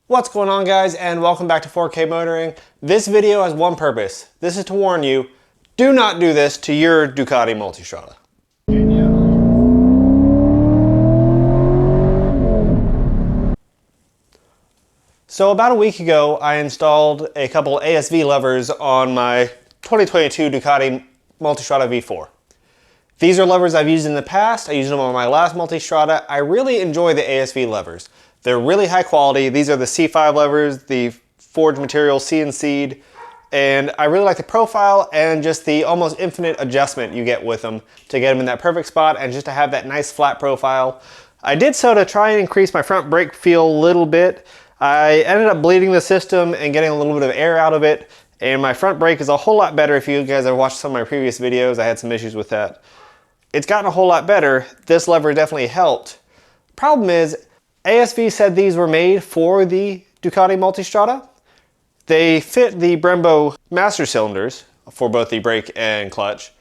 What's going on, guys, and welcome back to 4K Motoring. This video has one purpose. This is to warn you, do not do this to your Ducati Multistrada. So about a week ago, I installed a couple ASV levers on my 2022 Ducati Multistrada V4. These are levers I've used in the past. I used them on my last Multistrada. I really enjoy the ASV levers. They're really high quality. These are the C5 levers, the forged material CNC'd, and I really like the profile and just the almost infinite adjustment you get with them to get them in that perfect spot and just to have that nice flat profile. I did so to try and increase my front brake feel a little bit. I ended up bleeding the system and getting a little bit of air out of it, and my front brake is a whole lot better. If you guys have watched some of my previous videos, I had some issues with that. It's gotten a whole lot better. This lever definitely helped. Problem is, ASV said these were made for the Ducati Multistrada. They fit the Brembo master cylinders for both the brake and clutch,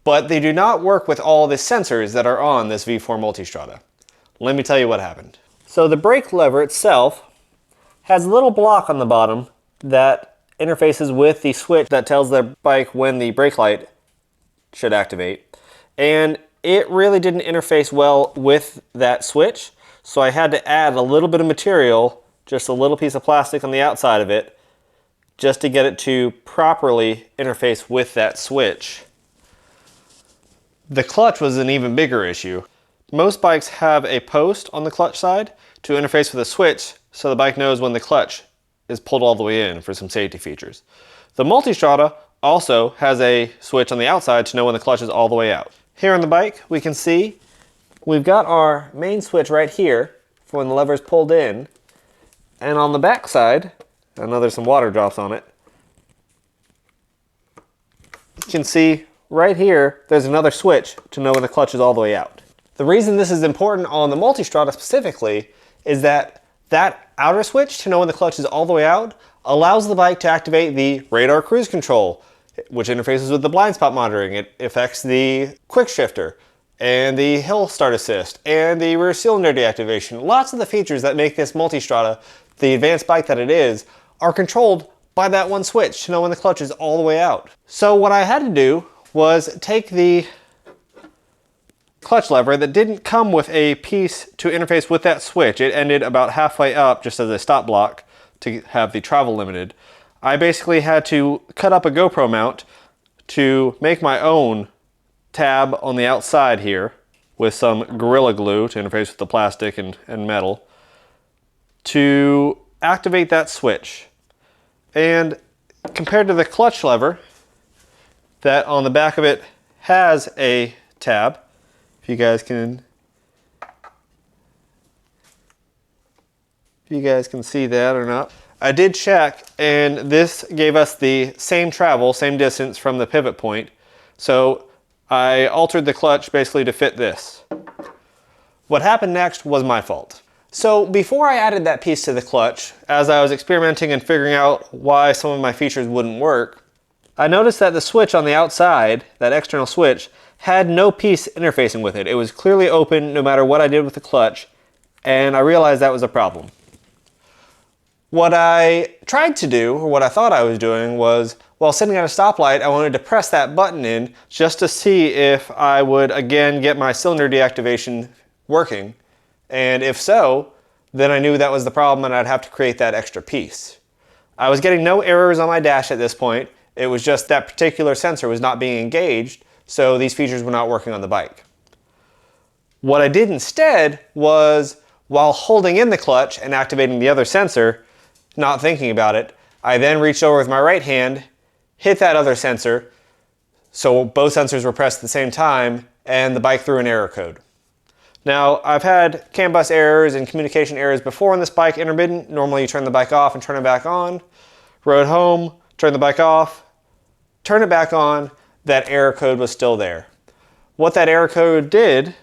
but they do not work with all the sensors that are on this V4 Multistrada. Let me tell you what happened. So the brake lever itself has a little block on the bottom that interfaces with the switch that tells the bike when the brake light should activate. And it really didn't interface well with that switch, so I had to add a little bit of material, just a little piece of plastic on the outside of it, just to get it to properly interface with that switch. The clutch was an even bigger issue. Most bikes have a post on the clutch side to interface with a switch so the bike knows when the clutch is pulled all the way in for some safety features. The Multistrada also has a switch on the outside to know when the clutch is all the way out. Here on the bike, we can see we've got our main switch right here for when the lever is pulled in, and on the back side, I know there's some water drops on it, you can see right here there's another switch to know when the clutch is all the way out. The reason this is important on the Multistrada specifically is that that outer switch to know when the clutch is all the way out allows the bike to activate the radar cruise control, which interfaces with the blind spot monitoring. It affects the quick shifter and the hill start assist and the rear cylinder deactivation. Lots of the features that make this Multistrada the advanced bike that it is are controlled by that one switch to know when the clutch is all the way out. So what I had to do was take the clutch lever that didn't come with a piece to interface with that switch. It ended about halfway up just as a stop block to have the travel limited. I basically had to cut up a GoPro mount to make my own tab on the outside here with some Gorilla Glue to interface with the plastic and metal to activate that switch. And compared to the clutch lever that on the back of it has a tab, if you guys can see that or not. I did check, and this gave us the same travel, same distance from the pivot point. So I altered the clutch basically to fit this. What happened next was my fault. So before I added that piece to the clutch, as I was experimenting and figuring out why some of my features wouldn't work, I noticed that the switch on the outside, that external switch, had no piece interfacing with it. It was clearly open no matter what I did with the clutch, and I realized that was a problem. What I tried to do, or what I thought I was doing, was while sitting at a stoplight, I wanted to press that button in just to see if I would again get my cylinder deactivation working. And if so, then I knew that was the problem and I'd have to create that extra piece. I was getting no errors on my dash at this point. It was just that particular sensor was not being engaged, so these features were not working on the bike. What I did instead was, while holding in the clutch and activating the other sensor, not thinking about it, I then reached over with my right hand, hit that other sensor, so both sensors were pressed at the same time, and the bike threw an error code. Now, I've had CAN bus errors and communication errors before on this bike, intermittent. Normally you turn the bike off and turn it back on. Rode home, turn the bike off, turn it back on, that error code was still there. What that error code did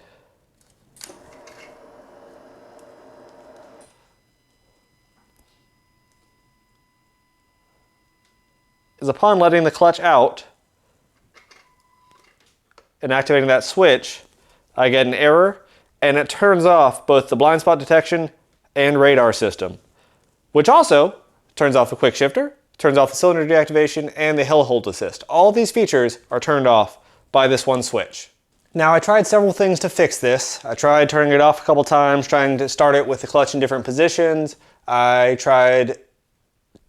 is upon letting the clutch out and activating that switch, I get an error and it turns off both the blind spot detection and radar system. which also turns off the quick shifter, turns off the cylinder deactivation, and the hill hold assist. All of these features are turned off by this one switch. Now I tried several things to fix this. I tried turning it off a couple times, trying to start it with the clutch in different positions. I tried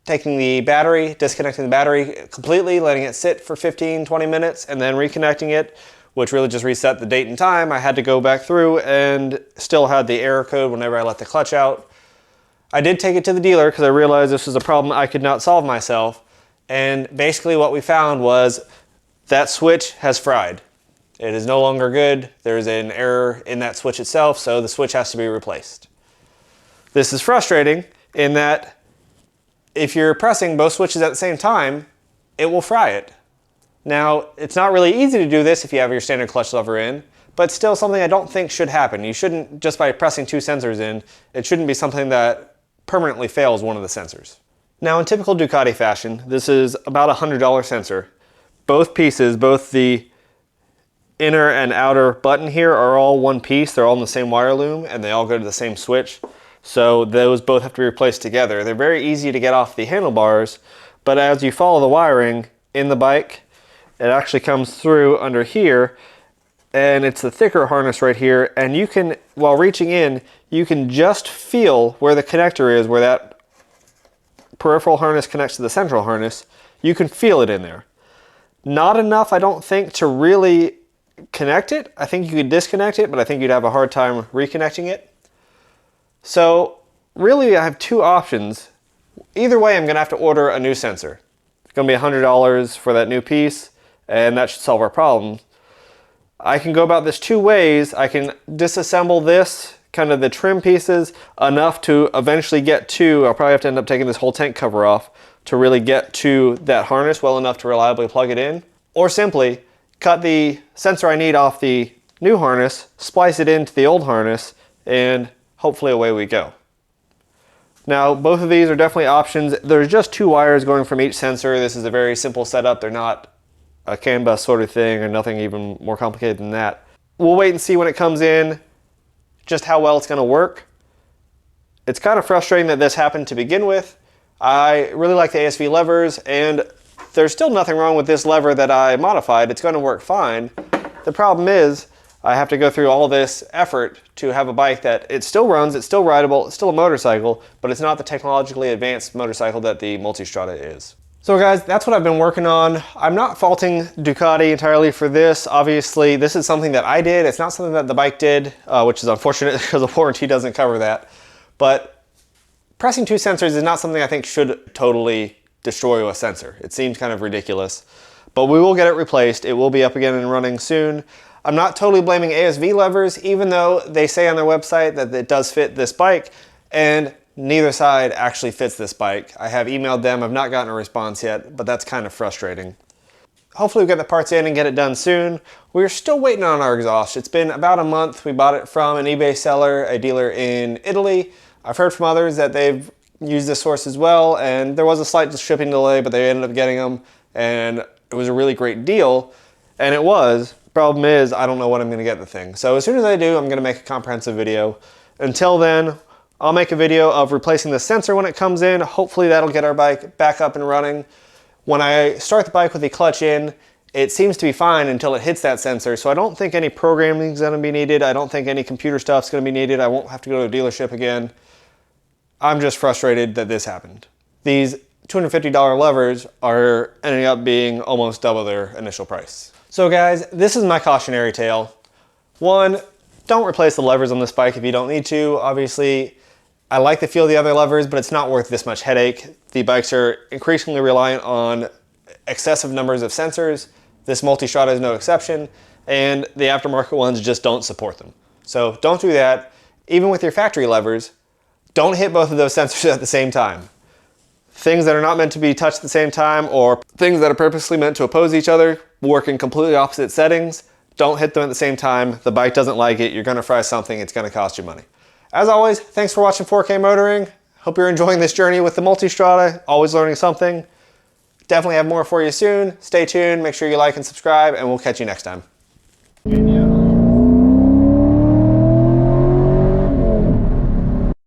taking the battery, disconnecting the battery completely, letting it sit for 15-20 minutes, and then reconnecting it, which really just reset the date and time. I had to go back through and still had the error code whenever I let the clutch out. I did take it to the dealer because I realized this was a problem I could not solve myself. And basically what we found was that switch has fried. It is no longer good. There's an error in that switch itself, so the switch has to be replaced. This is frustrating in that if you're pressing both switches at the same time, it will fry it. Now, it's not really easy to do this if you have your standard clutch lever in, but still something I don't think should happen. You shouldn't, just by pressing two sensors in, it shouldn't be something that permanently fails one of the sensors. Now, in typical Ducati fashion, this is about a $100 sensor. Both pieces, both the inner and outer button here are all one piece. They're all in the same wire loom and they all go to the same switch. So those both have to be replaced together. They're very easy to get off the handlebars, but as you follow the wiring in the bike, it actually comes through under here, and it's the thicker harness right here, and you can, while reaching in, you can just feel where the connector is, where that peripheral harness connects to the central harness. You can feel it in there. Not enough, I don't think, to really connect it. I think you could disconnect it, but I think you'd have a hard time reconnecting it. So really I have two options. Either way, I'm gonna have to order a new sensor. It's gonna be $100 for that new piece, and that should solve our problem. I can go about this two ways. I can disassemble this, kind of the trim pieces, enough to eventually get to, I'll probably have to end up taking this whole tank cover off to really get to that harness well enough to reliably plug it in. Or simply cut the sensor I need off the new harness, splice it into the old harness, and hopefully away we go. Now, both of these are definitely options. There's just two wires going from each sensor. This is a very simple setup. They're not a CAN bus sort of thing or nothing even more complicated than that. We'll wait and see when it comes in just how well it's going to work. It's kind of frustrating that this happened to begin with. I really like the ASV levers, and there's still nothing wrong with this lever that I modified. It's going to work fine. The problem is I have to go through all this effort to have a bike that it still runs, it's still rideable, it's still a motorcycle, but it's not the technologically advanced motorcycle that the Multistrada is. So guys, that's what I've been working on. I'm not faulting Ducati entirely for this. Obviously, this is something that I did. It's not something that the bike did, which is unfortunate because the warranty doesn't cover that. But pressing two sensors is not something I think should totally destroy a sensor. It seems kind of ridiculous, but we will get it replaced. It will be up again and running soon. I'm not totally blaming ASV levers, even though they say on their website that it does fit this bike, and neither side actually fits this bike. I have emailed them, I've not gotten a response yet, but that's kind of frustrating. Hopefully we'll get the parts in and get it done soon. We're still waiting on our exhaust. It's been about a month. We bought it from an eBay seller, a dealer in Italy. I've heard from others that they've used this source as well, and there was a slight shipping delay, but they ended up getting them, and it was a really great deal, and it was. Problem is, I don't know when I'm gonna get the thing. So as soon as I do, I'm gonna make a comprehensive video. Until then, I'll make a video of replacing the sensor when it comes in. Hopefully that'll get our bike back up and running. When I start the bike with the clutch in, it seems to be fine until it hits that sensor. So I don't think any programming is gonna be needed. I don't think any computer stuff's gonna be needed. I won't have to go to a dealership again. I'm just frustrated that this happened. These $250 levers are ending up being almost double their initial price. So guys, this is my cautionary tale. One, don't replace the levers on this bike if you don't need to. Obviously, I like the feel of the other levers, but it's not worth this much headache. The bikes are increasingly reliant on excessive numbers of sensors. This Multistrada is no exception, and the aftermarket ones just don't support them. So don't do that. Even with your factory levers, don't hit both of those sensors at the same time. Things that are not meant to be touched at the same time, or things that are purposely meant to oppose each other, work in completely opposite settings. Don't hit them at the same time. The bike doesn't like it. You're gonna fry something. It's gonna cost you money. As always, thanks for watching 4K Motoring. Hope you're enjoying this journey with the Multistrada. Always learning something. Definitely have more for you soon. Stay tuned. Make sure you like and subscribe, and we'll catch you next time.